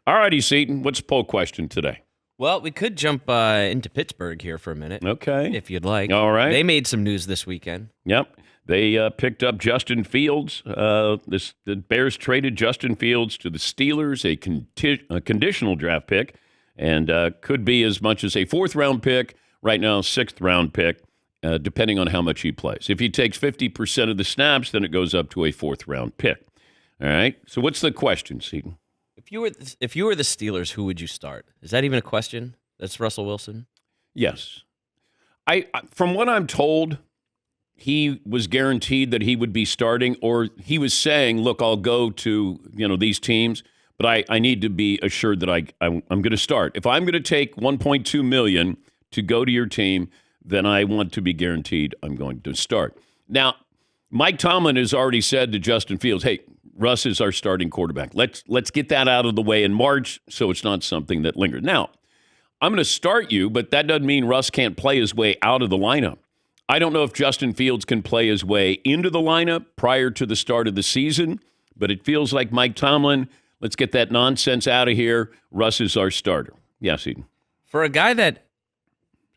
All righty, Seton. What's the poll question today? Well, we could jump into Pittsburgh here for a minute. Okay. If you'd like. All right. They made some news this weekend. Yep. They picked up Justin Fields. The Bears traded Justin Fields to the Steelers, a conditional draft pick, and could be as much as a fourth-round pick, right now sixth-round pick, depending on how much he plays. If he takes 50% of the snaps, then it goes up to a fourth-round pick. All right? So what's the question, Seton? If you were the Steelers, who would you start? Is that even a question? That's Russell Wilson? Yes. From what I'm told, he was guaranteed that he would be starting, or he was saying, look, I'll go to these teams, but I need to be assured that I'm going to start. If I'm going to take $1.2 million to go to your team, then I want to be guaranteed I'm going to start. Now, Mike Tomlin has already said to Justin Fields, hey, Russ is our starting quarterback. Let's get that out of the way in March so it's not something that lingers. Now, I'm going to start you, but that doesn't mean Russ can't play his way out of the lineup. I don't know if Justin Fields can play his way into the lineup prior to the start of the season, but it feels like Mike Tomlin, let's get that nonsense out of here. Russ is our starter. Yes, Eden. For a guy that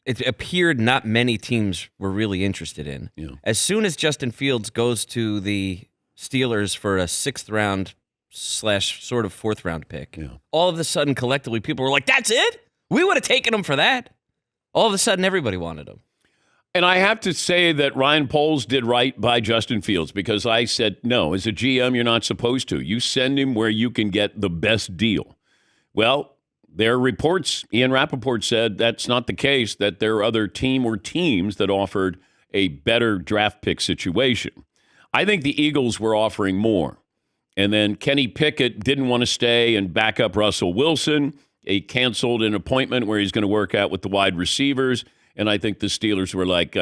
it appeared not many teams were really interested in, as soon as Justin Fields goes to the Steelers for a sixth-round / sort of fourth-round pick, all of a sudden, collectively, people were like, that's it? We would have taken him for that. All of a sudden, everybody wanted him. And I have to say that Ryan Poles did right by Justin Fields, because I said, no, as a GM, you're not supposed to. You send him where you can get the best deal. Well, there are reports, Ian Rappaport said that's not the case, that there are other teams that offered a better draft pick situation. I think the Eagles were offering more. And then Kenny Pickett didn't want to stay and back up Russell Wilson. He canceled an appointment where he's going to work out with the wide receivers. And I think the Steelers were like,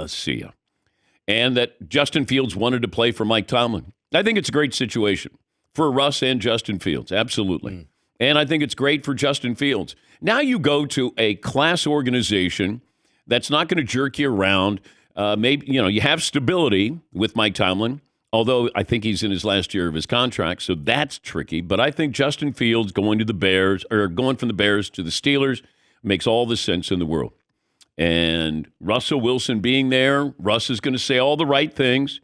see ya. And that Justin Fields wanted to play for Mike Tomlin. I think it's a great situation for Russ and Justin Fields. Absolutely. And I think it's great for Justin Fields. Now you go to a class organization that's not going to jerk you around. Maybe, you have stability with Mike Tomlin, although I think he's in his last year of his contract, so that's tricky. But I think Justin Fields going from the Bears to the Steelers makes all the sense in the world. And Russell Wilson being there, Russ is going to say all the right things.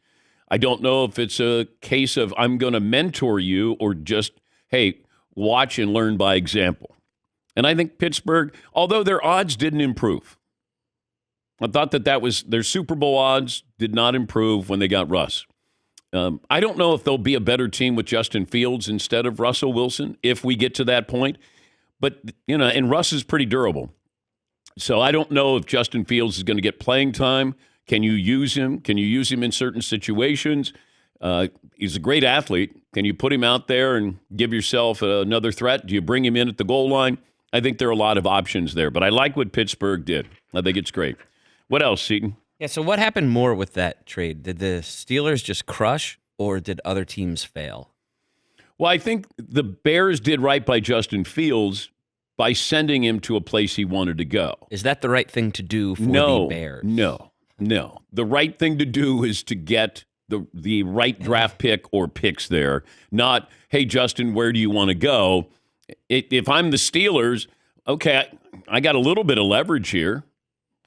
I don't know if it's a case of I'm going to mentor you or just, hey, watch and learn by example. And I think Pittsburgh, although their odds didn't improve, I thought that was their Super Bowl odds did not improve when they got Russ. I don't know if they'll be a better team with Justin Fields instead of Russell Wilson if we get to that point. But, and Russ is pretty durable. So I don't know if Justin Fields is going to get playing time. Can you use him? Can you use him in certain situations? He's a great athlete. Can you put him out there and give yourself another threat? Do you bring him in at the goal line? I think there are a lot of options there. But I like what Pittsburgh did. I think it's great. What else, Seton? Yeah, so what happened more with that trade? Did the Steelers just crush, or did other teams fail? Well, I think the Bears did right by Justin Fields by sending him to a place he wanted to go. Is that the right thing to do for the Bears? No. The right thing to do is to get the right draft pick or picks there, not, hey, Justin, where do you want to go? If I'm the Steelers, okay, I got a little bit of leverage here.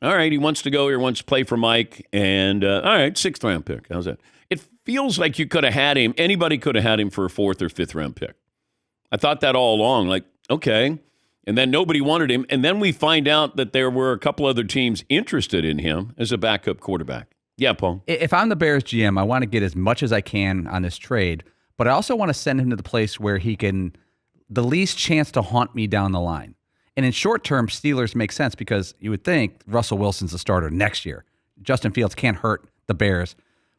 All right, he wants to go here, wants to play for Mike, and all right, sixth-round pick. How's that? It feels like you could have had him, anybody could have had him for a fourth or fifth-round pick. I thought that all along, like, okay. And then nobody wanted him, and then we find out that there were a couple other teams interested in him as a backup quarterback. Yeah, Paul? If I'm the Bears GM, I want to get as much as I can on this trade, but I also want to send him to the place where he can the least chance to haunt me down the line. And in short term, Steelers make sense because you would think Russell Wilson's the starter next year. Justin Fields can't hurt the Bears.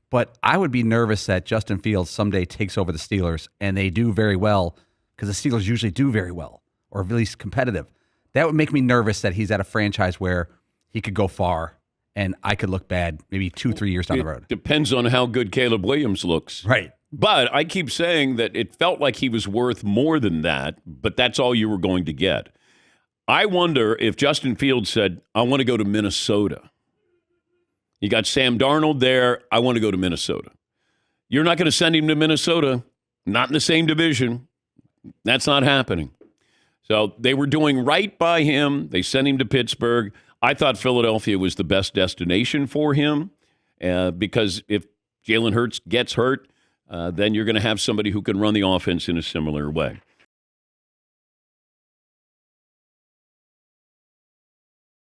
But I would be nervous that Justin Fields someday takes over the Steelers and they do very well because the Steelers usually do very well, or at least competitive. That would make me nervous that he's at a franchise where he could go far and I could look bad maybe 2-3 years down the road. Depends on how good Caleb Williams looks. Right. But I keep saying that it felt like he was worth more than that, but that's all you were going to get. I wonder if Justin Fields said, I want to go to Minnesota. You got Sam Darnold there. I want to go to Minnesota. You're not going to send him to Minnesota. Not in the same division. That's not happening. So they were doing right by him. They sent him to Pittsburgh. I thought Philadelphia was the best destination for him because if Jalen Hurts gets hurt, then you're going to have somebody who can run the offense in a similar way.